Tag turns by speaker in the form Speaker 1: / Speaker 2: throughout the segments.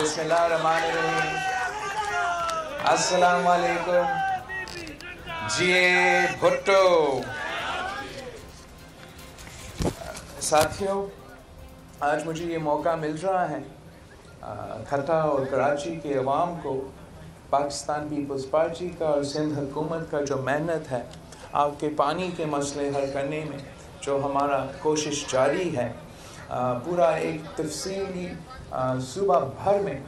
Speaker 1: بسم اللہ الرحمن الرحیم. السلام علیکم. جی بھٹو. ساتھیوں، آج مجھے یہ موقع مل رہا ہے کھٹا اور کراچی کے عوام کو پاکستان پیپلز پارٹی کا اور سندھ حکومت کا جو محنت ہے آپ کے پانی کے مسئلے حل کرنے میں، جو ہمارا کوشش جاری ہے، پورا ایک تفصیلی صوبہ بھر میں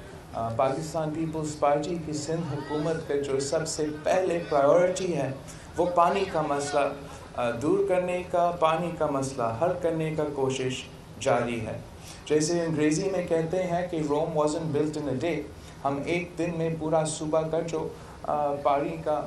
Speaker 1: پاکستان پیپلز پارٹی کی سندھ حکومت کا جو سب سے پہلے پرائیورٹی ہے وہ پانی کا مسئلہ دور کرنے کا، پانی کا مسئلہ حل کرنے کا کوشش جاری ہے. جیسے انگریزی میں کہتے ہیں کہ روم wasn't built in a day. ہم ایک دن میں پورا صوبہ کا جو پانی کا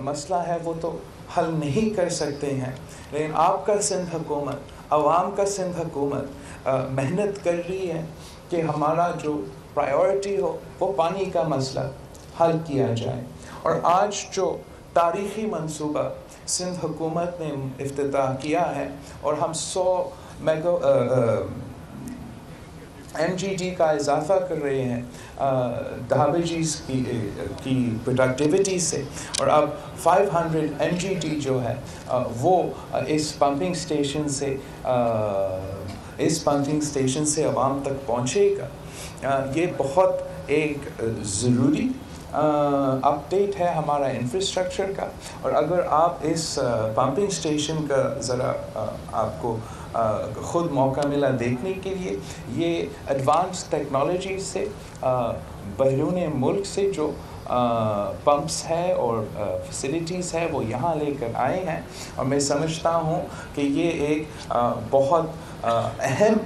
Speaker 1: مسئلہ ہے وہ تو حل نہیں کر سکتے ہیں، لیکن آپ کا سندھ حکومت، عوام کا سندھ حکومت محنت کر رہی ہے کہ ہمارا جو پرائیورٹی ہو وہ پانی کا مسئلہ حل کیا جائے. اور آج جو تاریخی منصوبہ سندھ حکومت نے افتتاح کیا ہے اور ہم 100 MGD کا اضافہ کر رہے ہیں دھابجیز کی پروڈکٹیوٹی سے، اور اب 500 MGD جو ہے وہ اس پمپنگ اسٹیشن سے عوام تک پہنچے گا. یہ بہت ایک ضروری اپڈیٹ ہے ہمارا انفراسٹرکچر کا. اور اگر آپ اس پمپنگ اسٹیشن کا ذرا آپ کو خود موقع ملا دیکھنے کے لیے، یہ ایڈوانس ٹیکنالوجی سے بیرون ملک سے جو پمپس ہے اور فیسلٹیز ہے وہ یہاں لے کر آئے ہیں، اور میں سمجھتا ہوں کہ یہ ایک بہت اہم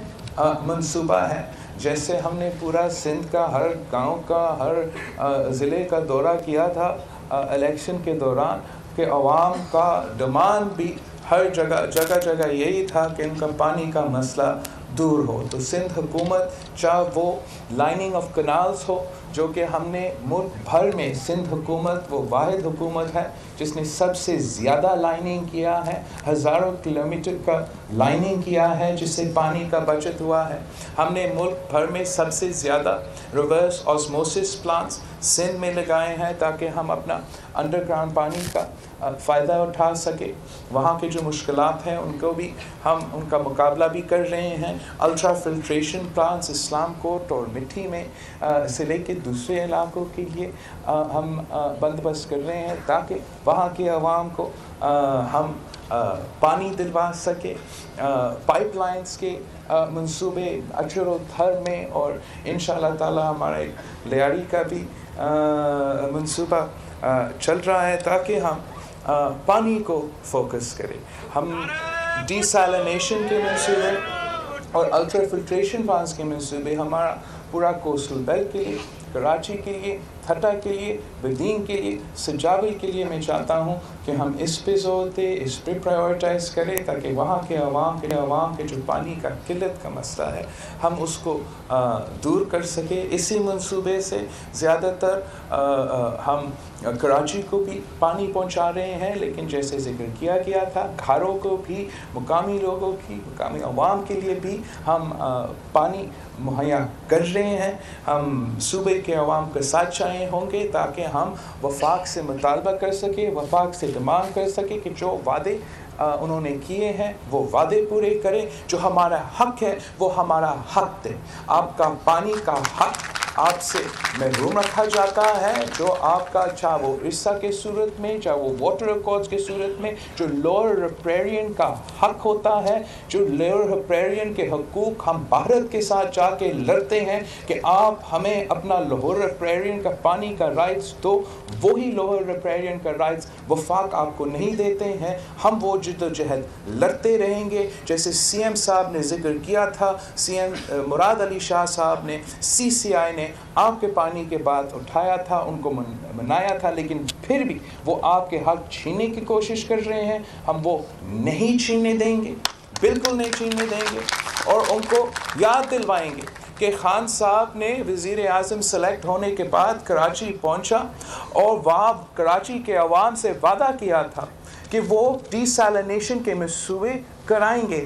Speaker 1: منصوبہ ہے. جیسے ہم نے پورا سندھ کا ہر گاؤں کا، ہر ضلع کا دورہ کیا تھا الیکشن کے دوران، کہ عوام کا ڈیمانڈ بھی ہر جگہ یہی تھا کہ ان کا پانی کا مسئلہ دور ہو. تو سندھ حکومت، چاہے وہ لائننگ آف کنالز ہو جو کہ ہم نے ملک بھر میں، سندھ حکومت وہ واحد حکومت ہے جس نے سب سے زیادہ لائننگ کیا ہے، ہزاروں کلومیٹر کا لائننگ کیا ہے جس سے پانی کا بچت ہوا ہے. ہم نے ملک بھر میں سب سے زیادہ ریورس آسموسس پلانٹس سندھ میں لگائے ہیں تاکہ ہم اپنا انڈر گراؤنڈ پانی کا فائدہ اٹھا سکے. وہاں کے جو مشکلات ہیں ان کو بھی ہم ان کا مقابلہ بھی کر رہے ہیں. الٹرا فلٹریشن پلانٹس اسلام کوٹ اور مٹھی میں سے لے کے دوسرے علاقوں کے لیے ہم بندوبست کر رہے ہیں تاکہ وہاں کے عوام کو ہم پانی دلوا سکے. پائپ لائنز کے منصوبے اچھر و تھر میں، اور انشاءاللہ تعالی ہمارا ایک لیاڑی کا بھی منصوبہ چل رہا ہے تاکہ ہم پانی کو فوکس کریں. ہم ڈیسیلینیشن کے منصوبے اور الٹرا فلٹریشن پلانٹس کے منصوبے ہمارا پورا کوسٹل بیلٹ کے لیے، کراچی کے لیے، تھٹا کے لیے، بدین کے لیے، سجاوی کے لیے میں چاہتا ہوں کہ ہم اس پہ زور دیں، اس پہ پرائیورٹائز کریں تاکہ وہاں کے عوام کے جو پانی کا قلت کا مسئلہ ہے ہم اس کو دور کر سکیں. اسی منصوبے سے زیادہ تر ہم کراچی کو بھی پانی پہنچا رہے ہیں، لیکن جیسے ذکر کیا گیا تھا گھروں کو بھی، مقامی لوگوں کی، مقامی عوام کے لیے بھی ہم پانی مہیا کر رہے ہیں. ہم صوبے کے عوام کے ساتھ چاہے ہوں گے تاکہ ہم وفاق سے مطالبہ کر سکیں، وفاق سے ڈیمانڈ کر سکیں کہ جو وعدے انہوں نے کیے ہیں وہ وعدے پورے کریں، جو ہمارا حق ہے وہ ہمارا حق دیں. آپ کا پانی کا حق آپ سے محروم رکھا جاتا ہے، جو آپ کا چاہے وہ عرصہ کے صورت میں، چاہے وہ واٹر ریکارڈز کے صورت میں، جو لوئر ریپیرین کا حق ہوتا ہے، جو لوئر ریپیرین کے حقوق ہم بھارت کے ساتھ جا کے لڑتے ہیں کہ آپ ہمیں اپنا لوئر ریپیرین کا پانی کا رائٹس دو، وہی لوئر ریپیرین کا رائٹس وفاق آپ کو نہیں دیتے ہیں. ہم وہ جد و جہد لڑتے رہیں گے. جیسے CM صاحب نے ذکر کیا تھا، CM مراد علی شاہ صاحب نے، CCI نے آپ کے پانی کے بات اٹھایا تھا، ان کو منایا تھا، لیکن پھر بھی وہ آپ کے حق چھیننے کی کوشش کر رہے ہیں. ہم وہ نہیں چھیننے دیں گے، بالکل نہیں چھیننے دیں گے. اور ان کو یاد دلوائیں گے کہ خان صاحب نے وزیر اعظم سلیکٹ ہونے کے بعد کراچی پہنچا اور وہاں کراچی کے عوام سے وعدہ کیا تھا کہ وہ ڈیسیلینیشن کے منصوبے کرائیں گے.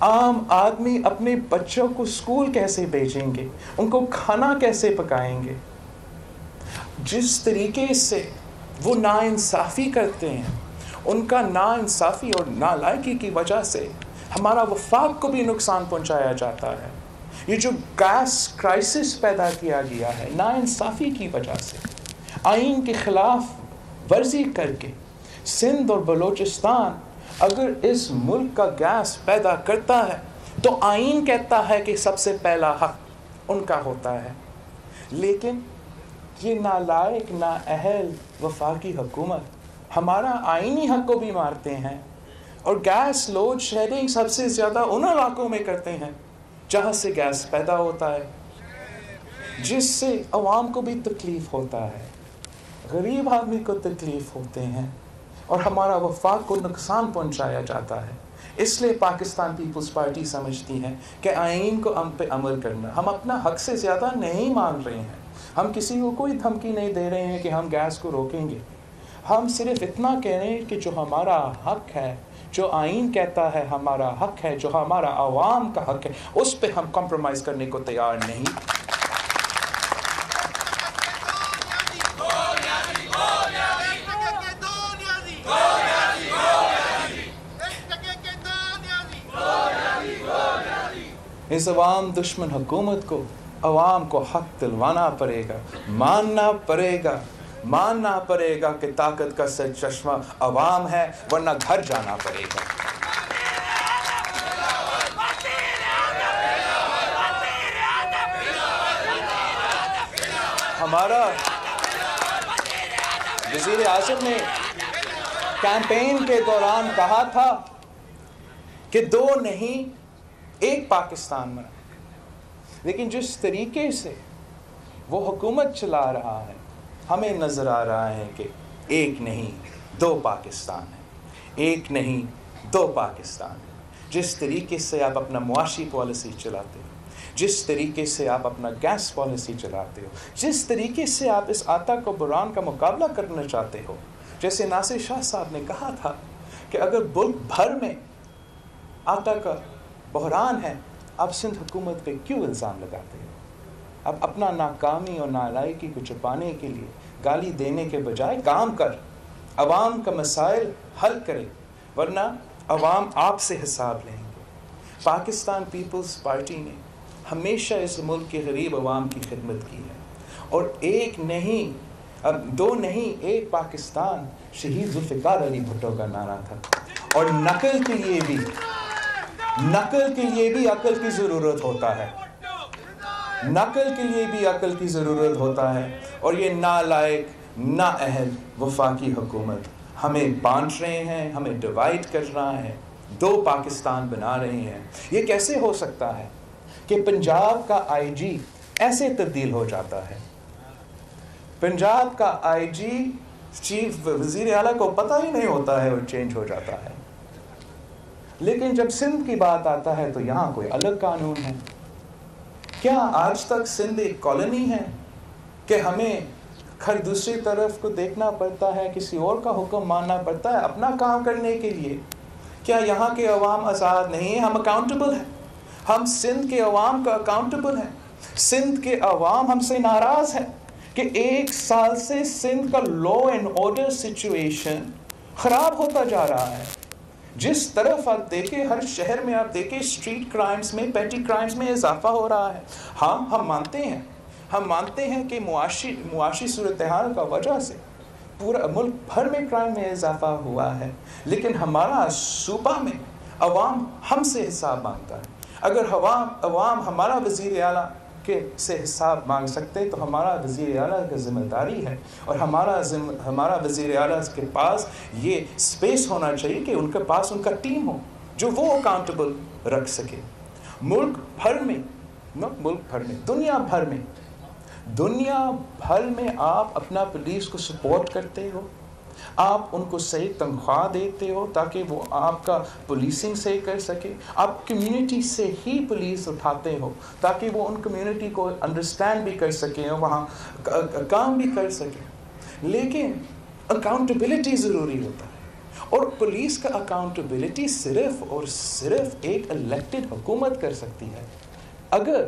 Speaker 1: عام آدمی اپنے بچوں کو اسکول کیسے بھیجیں گے؟ ان کو کھانا کیسے پکائیں گے؟ جس طریقے سے وہ ناانصافی کرتے ہیں، ان کا ناانصافی اور نالائکی کی وجہ سے ہمارا وفاق کو بھی نقصان پہنچایا جاتا ہے۔ یہ جو گیس کرائسس پیدا کیا گیا ہے ناانصافی کی وجہ سے، آئین کے خلاف ورزی کر کے سندھ اور بلوچستان اگر اس ملک کا گیس پیدا کرتا ہے تو آئین کہتا ہے کہ سب سے پہلا حق ان کا ہوتا ہے، لیکن یہ نالائق نااہل وفاقی حکومت ہمارا آئینی حق کو بھی مارتے ہیں، اور گیس لوڈ شیڈنگ سب سے زیادہ ان علاقوں میں کرتے ہیں جہاں سے گیس پیدا ہوتا ہے، جس سے عوام کو بھی تکلیف ہوتا ہے، غریب آدمی کو تکلیف ہوتے ہیں، اور ہمارا وفاق کو نقصان پہنچایا جاتا ہے۔ اس لیے پاکستان پیپلز پارٹی سمجھتی ہے کہ آئین کو ہم پہ عمل کرنا، ہم اپنا حق سے زیادہ نہیں مان رہے ہیں، ہم کسی کو کوئی دھمکی نہیں دے رہے ہیں کہ ہم گیس کو روکیں گے، ہم صرف اتنا کہہ رہے ہیں کہ جو ہمارا حق ہے، جو آئین کہتا ہے ہمارا حق ہے، جو ہمارا عوام کا حق ہے، اس پہ ہم کمپرومائز کرنے کو تیار نہیں۔ اس عوام دشمن حکومت کو عوام کو حق دلوانا پڑے گا، ماننا پڑے گا کہ طاقت کا سرچشمہ عوام ہے، ورنہ گھر جانا پڑے گا۔ ہمارا وزیر اعظم نے کیمپین کے دوران کہا تھا کہ دو نہیں ایک پاکستان میں، لیکن جس طریقے سے وہ حکومت چلا رہا ہے ہمیں نظر آ رہا ہے کہ ایک نہیں دو پاکستان ہے، ایک نہیں دو پاکستان ہے۔ جس طریقے سے آپ اپنا معاشی پالیسی چلاتے ہو، جس طریقے سے آپ اپنا گیس پالیسی چلاتے ہو، جس طریقے سے آپ اس آتش و بحران کا مقابلہ کرنا چاہتے ہو، جیسے ناصر شاہ صاحب نے کہا تھا کہ اگر ملک بھر میں آتش کا بحران ہے، آپ سندھ حکومت پہ کیوں الزام لگاتے ہو؟ اب اپنا ناکامی اور نالائکی کو چھپانے کے لیے گالی دینے کے بجائے کام کر، عوام کا مسائل حل کرے، ورنہ عوام آپ سے حساب لیں گے۔ پاکستان پیپلز پارٹی نے ہمیشہ اس ملک کے غریب عوام کی خدمت کی ہے، اور ایک نہیں اب دو نہیں ایک پاکستان شہید ذوالفقار علی بھٹو کا نعرہ تھا، اور نقل کے لیے بھی عقل کی ضرورت ہوتا ہے، نقل کے لیے بھی عقل کی ضرورت ہوتا ہے، اور یہ نالائق نااہل وفاقی حکومت ہمیں بانٹ رہے ہیں، ہمیں ڈیوائیڈ کر رہا ہے، دو پاکستان بنا رہے ہیں۔ یہ کیسے ہو سکتا ہے کہ پنجاب کا آئی جی ایسے تبدیل ہو جاتا ہے؟ پنجاب کا آئی جی چیف وزیر اعلیٰ کو پتہ ہی نہیں ہوتا ہے اور چینج ہو جاتا ہے، لیکن جب سندھ کی بات آتا ہے تو یہاں کوئی الگ قانون ہے۔ کیا آج تک سندھ ایک کالونی ہے کہ ہمیں ہر دوسری طرف کو دیکھنا پڑتا ہے، کسی اور کا حکم ماننا پڑتا ہے اپنا کام کرنے کے لیے؟ کیا یہاں کے عوام آزاد نہیں ہیں؟ ہم اکاؤنٹیبل ہیں، ہم سندھ کے عوام کا اکاؤنٹیبل ہیں۔ سندھ کے عوام ہم سے ناراض ہیں کہ 1 سال سے سندھ کا لا اینڈ آرڈر سچویشن خراب ہوتا جا رہا ہے۔ جس طرف آپ دیکھیں، ہر شہر میں آپ دیکھیں، اسٹریٹ کرائمز میں، پیٹی کرائمز میں اضافہ ہو رہا ہے۔ ہاں، ہم مانتے ہیں کہ معاشی صورتحال کا وجہ سے پورا ملک بھر میں کرائم میں اضافہ ہوا ہے، لیکن ہمارا صوبہ میں عوام ہم سے حساب مانگتا ہے۔ اگر عوام ہمارا وزیر اعلیٰ سے حساب مانگ سکتے تو ہمارا وزیر اعلیٰ کی ذمہ داری ہے، اور ہمارا وزیر اعلیٰ کے پاس یہ اسپیس ہونا چاہیے کہ ان کے پاس ان کا ٹیم ہو جو وہ اکاؤنٹیبل رکھ سکے۔ ملک بھر میں دنیا بھر میں آپ اپنا پولیس کو سپورٹ کرتے ہو، آپ ان کو صحیح تنخواہ دیتے ہو تاکہ وہ آپ کا پولیسنگ صحیح کر سکے، آپ کمیونٹی سے ہی پولیس اٹھاتے ہو تاکہ وہ ان کمیونٹی کو انڈرسٹینڈ بھی کر سکیں اور وہاں کام بھی کر سکیں، لیکن اکاؤنٹیبلٹی ضروری ہوتا ہے۔ اور پولیس کا اکاؤنٹیبلٹی صرف اور صرف ایک الیکٹڈ حکومت کر سکتی ہے. اگر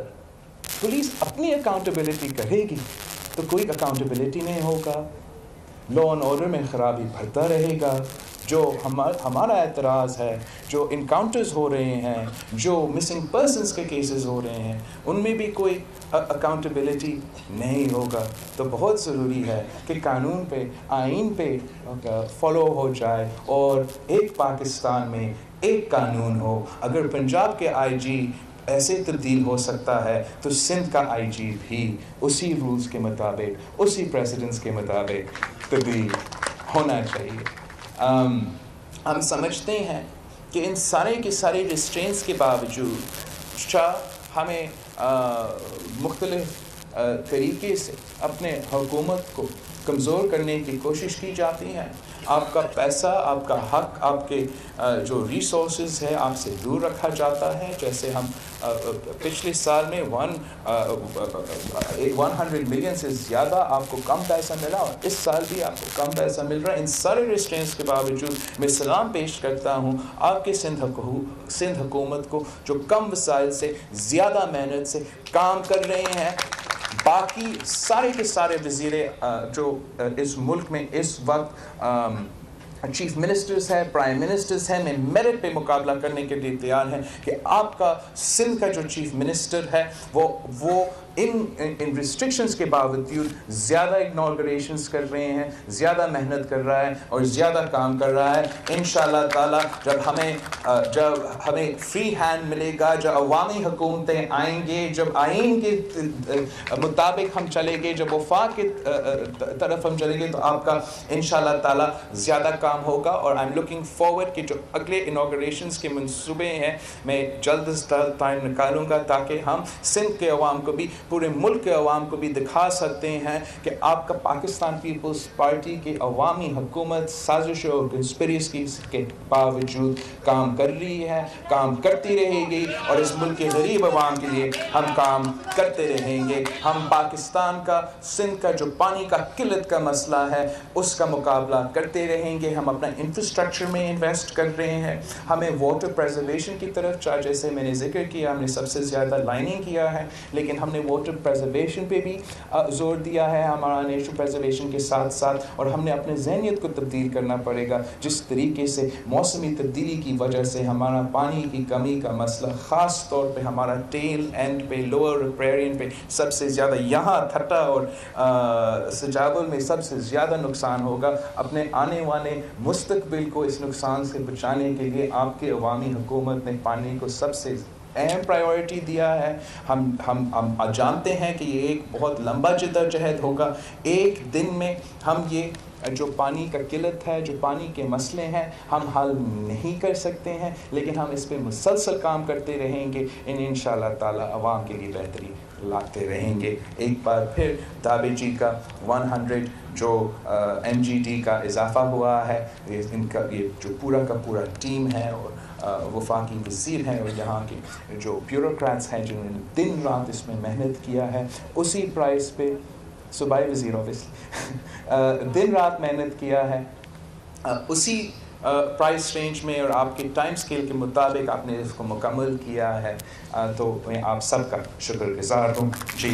Speaker 1: پولیس اپنی اکاؤنٹیبلٹی کرے گی تو کوئی اکاؤنٹیبلٹی نہیں ہوگا, لا اینڈ آرڈر میں خرابی بڑھتا رہے گا. جو ہمارا اعتراض ہے, جو انکاؤنٹرز ہو رہے ہیں, جو مسنگ پرسنس کے کیسز ہو رہے ہیں, ان میں بھی کوئی اکاؤنٹیبلٹی نہیں ہوگا. تو بہت ضروری ہے کہ قانون پہ, آئین پہ فالو ہو جائے اور ایک پاکستان میں ایک قانون ہو. اگر پنجاب کے آئی جی ایسے تبدیل ہو سکتا ہے تو سندھ کا آئی جی بھی اسی رولز کے مطابق, اسی پریسیڈنٹس کے مطابق تبدیل ہونا چاہیے. ہم سمجھتے ہیں کہ ان سارے کے سارے ریسٹرینٹس کے باوجود ہمیں مختلف طریقے سے اپنے حکومت کو کمزور کرنے کی کوشش کی جاتی ہے. آپ کا پیسہ, آپ کا حق, آپ کے جو ریسورسز ہے آپ سے دور رکھا جاتا ہے. جیسے ہم پچھلے سال میں 100 ملین سے زیادہ آپ کو کم پیسہ ملا, اور اس سال بھی آپ کو کم پیسہ مل رہا ہے. ان سارے ریسٹرینٹس کے باوجود میں سلام پیش کرتا ہوں آپ کے سندھ حکومت کو, جو کم وسائل سے زیادہ محنت سے کام کر رہے ہیں. باقی سارے کے سارے وزیر جو اس ملک میں اس وقت چیف منسٹرز ہیں, پرائم منسٹرز ہیں, میں میرٹ پہ مقابلہ کرنے کے لیے تیار ہیں کہ آپ کا سندھ کا جو چیف منسٹر ہے وہ ان ریسٹرکشنز کے باوجود زیادہ اناگوریشنز کر رہے ہیں, زیادہ محنت کر رہا ہے اور زیادہ کام کر رہا ہے. انشاءاللہ تعالیٰ جب ہمیں فری ہینڈ ملے گا, جب عوامی حکومتیں آئیں گے, جب آئین کے مطابق ہم چلیں گے, جب وفاق کی طرف ہم چلیں گے, تو آپ کا انشاءاللہ تعالیٰ زیادہ کام ہوگا. اور آئی ایم لوکنگ فارورڈ کہ جو اگلے اناگوریشنز کے منصوبے ہیں میں جلد از جلد ٹائم نکالوں گا, تاکہ ہم سندھ کے عوام کو بھی, پورے ملک کے عوام کو بھی دکھا سکتے ہیں کہ آپ کا پاکستان پیپلز پارٹی کی عوامی حکومت سازشوں اور کنسپریسیز کے باوجود کام کر رہی ہے, کام کرتی رہے گی, اور اس ملک کے غریب عوام کے لیے ہم کام کرتے رہیں گے. ہم پاکستان کا, سندھ کا جو پانی کا قلت کا مسئلہ ہے اس کا مقابلہ کرتے رہیں گے. ہم اپنا انفراسٹرکچر میں انویسٹ کر رہے ہیں. ہمیں واٹر پریزرویشن کی طرف, جیسے میں نے ذکر کیا, ہم نے سب سے زیادہ لائننگ کیا ہے, لیکن ہم نے واٹر پریزرویشن پہ بھی زور دیا ہے ہمارا نیچر پریزرویشن کے ساتھ ساتھ. اور ہم نے اپنے ذہنیت کو تبدیل کرنا پڑے گا. جس طریقے سے موسمی تبدیلی کی وجہ سے ہمارا پانی کی کمی کا مسئلہ, خاص طور پہ ہمارا ٹیل اینڈ پہ, لوور ریپیرین پہ سب سے زیادہ, یہاں تھٹا اور سجاول میں سب سے زیادہ نقصان ہوگا. اپنے آنے والے مستقبل کو اس نقصان سے بچانے کے لیے آپ کی عوامی حکومت نے پانی کو سب سے اہم پرائیورٹی دیا ہے. ہم جانتے ہیں کہ یہ ایک بہت لمبا جدوجہد ہوگا. ایک دن میں ہم یہ جو پانی کا قلت ہے, جو پانی کے مسئلے ہیں, ہم حل نہیں کر سکتے ہیں, لیکن ہم اس پہ مسلسل کام کرتے رہیں گے. انشاءاللہ تعالیٰ عوام کے لیے بہتری لاتے رہیں گے. ایک بار پھر دابے جی کا 100 جو ایم جی ڈی کا اضافہ ہوا ہے, ان کا یہ جو پورا کا پورا ٹیم ہے, اور وفاقی وزیر ہیں, اور یہاں کے جو بیوروکریٹس ہیں جنہوں نے دن رات اس میں محنت کیا ہے, اسی پرائز پہ صوبائی وزیر اوبیسلی دن رات محنت کیا ہے, اسی پرائس رینج میں اور آپ کے ٹائم سکیل کے مطابق آپ نے اس کو مکمل کیا ہے. تو میں آپ سب کا شکر گزار ہوں. جی